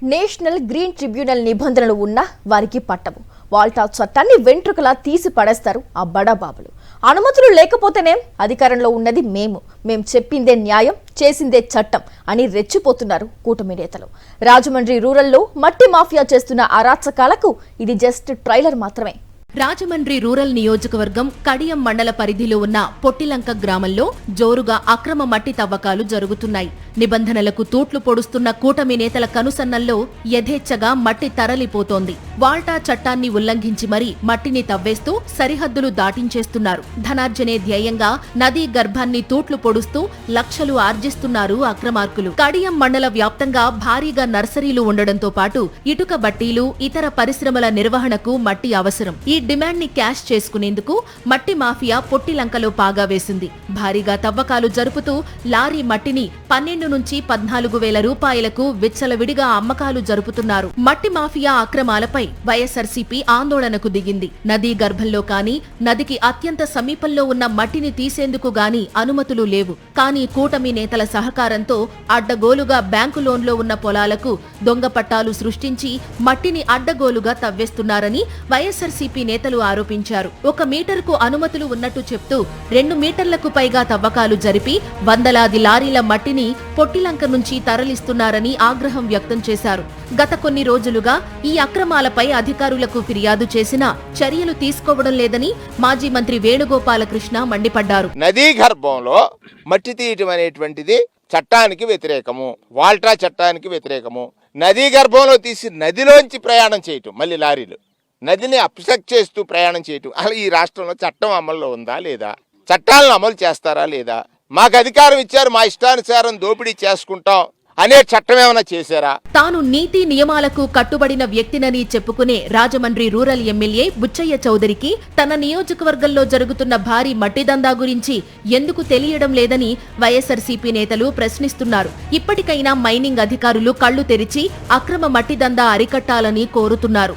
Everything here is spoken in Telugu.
నేషనల్ గ్రీన్ ట్రిబ్యునల్ నిబంధనలు ఉన్నా వారికి పట్టవు. వాల్టా చట్టాన్ని వెంట్రుకలా తీసి పడేస్తారు ఆ బడాబాబులు. అనుమతులు లేకపోతేనే అధికారంలో ఉన్నది మేము చెప్పిందే న్యాయం, చేసిందే చట్టం అని రెచ్చిపోతున్నారు కూటమి నేతలు. రాజమండ్రి రూరల్లో మట్టి మాఫియా చేస్తున్న అరాచకాలకు ఇది జస్ట్ ట్రైలర్ మాత్రమే. రాజమండ్రి రూరల్ నియోజకవర్గం కడియం మండల పరిధిలో ఉన్న పొట్టిలంక గ్రామంలో జోరుగా అక్రమ మట్టి తవ్వకాలు జరుగుతున్నాయి. నిబంధనలకు తూట్లు పొడుస్తున్న కూటమి నేతల కనుసన్నల్లో యథేచ్ఛగా మట్టి తరలిపోతోంది. వాల్టా చట్టాన్ని ఉల్లంఘించి మరీ మట్టిని తవ్వేస్తూ సరిహద్దులు దాటించేస్తున్నారు. ధనార్జనే ధ్యేయంగా నదీ గర్భాన్ని తూట్లు పొడుస్తూ లక్షలు ఆర్జిస్తున్నారు అక్రమార్కులు. కడియం మండల వ్యాప్తంగా భారీగా నర్సరీలు ఉండడంతో పాటు ఇటుక బట్టీలు, ఇతర పరిశ్రమల నిర్వహణకు మట్టి అవసరం. ఈ డిమాండ్ ని క్యాష్ చేసుకునేందుకు మట్టి మాఫియా పొట్టిలంకలో పాగా వేసింది. భారీగా తవ్వకాలు జరుపుతూ లారీ మట్టిని 12 నుంచి 14,000 రూపాయలకు విచ్చలవిడిగా అమ్మకాలు జరుపుతున్నారు. మట్టి మాఫియా అక్రమాలపై వైఎస్ఆర్సీపీ ఆందోళనకు దిగింది. నదీ గర్భంలో కానీ, నదికి అత్యంత సమీపంలో ఉన్న మట్టిని తీసేందుకు గాని అనుమతులు లేవు. కానీ కూటమి నేతల సహకారంతో అడ్డగోలుగా బ్యాంకు లోన్లో ఉన్న పొలాలకు దొంగ పట్టాలు సృష్టించి మట్టిని అడ్డగోలుగా తవ్వేస్తున్నారని వైఎస్ఆర్సీపీ నేతలు ఆరోపించారు. 1 మీటర్కు అనుమతులు ఉన్నట్టు చెప్తూ 2 మీటర్లకు పైగా తవ్వకాలు జరిపి వందలాది లారీల మట్టిని పొట్టిలంక నుంచి తరలిస్తున్నారని ఆగ్రహం వ్యక్తం చేశారు. గత కొన్ని రోజులుగా ఈ అక్రమాలపై అధికారులకు ఫిర్యాదు చేసినా చర్యలు తీసుకోవడం లేదని మాజీ మంత్రి వేణుగోపాలకృష్ణ మండిపడ్డారు. నదీ గర్భంలో మట్టి తీయటం అనేటువంటిది చట్టానికి వ్యతిరేకము, వాల్టా చట్టానికి వ్యతిరేకము. నదీ గర్భంలో తీసి నదిలోంచి ప్రయాణం చేయటం, మళ్ళీ లారీలు నదిని అప్సెక్ట్ చేస్తూ ప్రయాణం చేయటం, అలా ఈ రాష్ట్రంలో చట్టం అమల్లో ఉందా లేదా? చట్టాలను అమలు చేస్తారా లేదా? మాకు అధికారం ఇచ్చారు, మా ఇష్టానుసారం దోపిడీ చేసుకుంటాం అనే చట్టం ఏమైనా చేశారా? తాను నీతి నియమాలకు కట్టుబడిన వ్యక్తినని చెప్పుకునే రాజమండ్రి రూరల్ ఎమ్మెల్యే బుచ్చయ్య చౌదరికి తన నియోజకవర్గంలో జరుగుతున్న భారీ మట్టి దందా గురించి ఎందుకు తెలియడం లేదని వైఎస్ఆర్సీపీ నేతలు ప్రశ్నిస్తున్నారు. ఇప్పటికైనా మైనింగ్ అధికారులు కళ్లు తెరిచి అక్రమ మట్టి దందా అరికట్టాలని కోరుతున్నారు.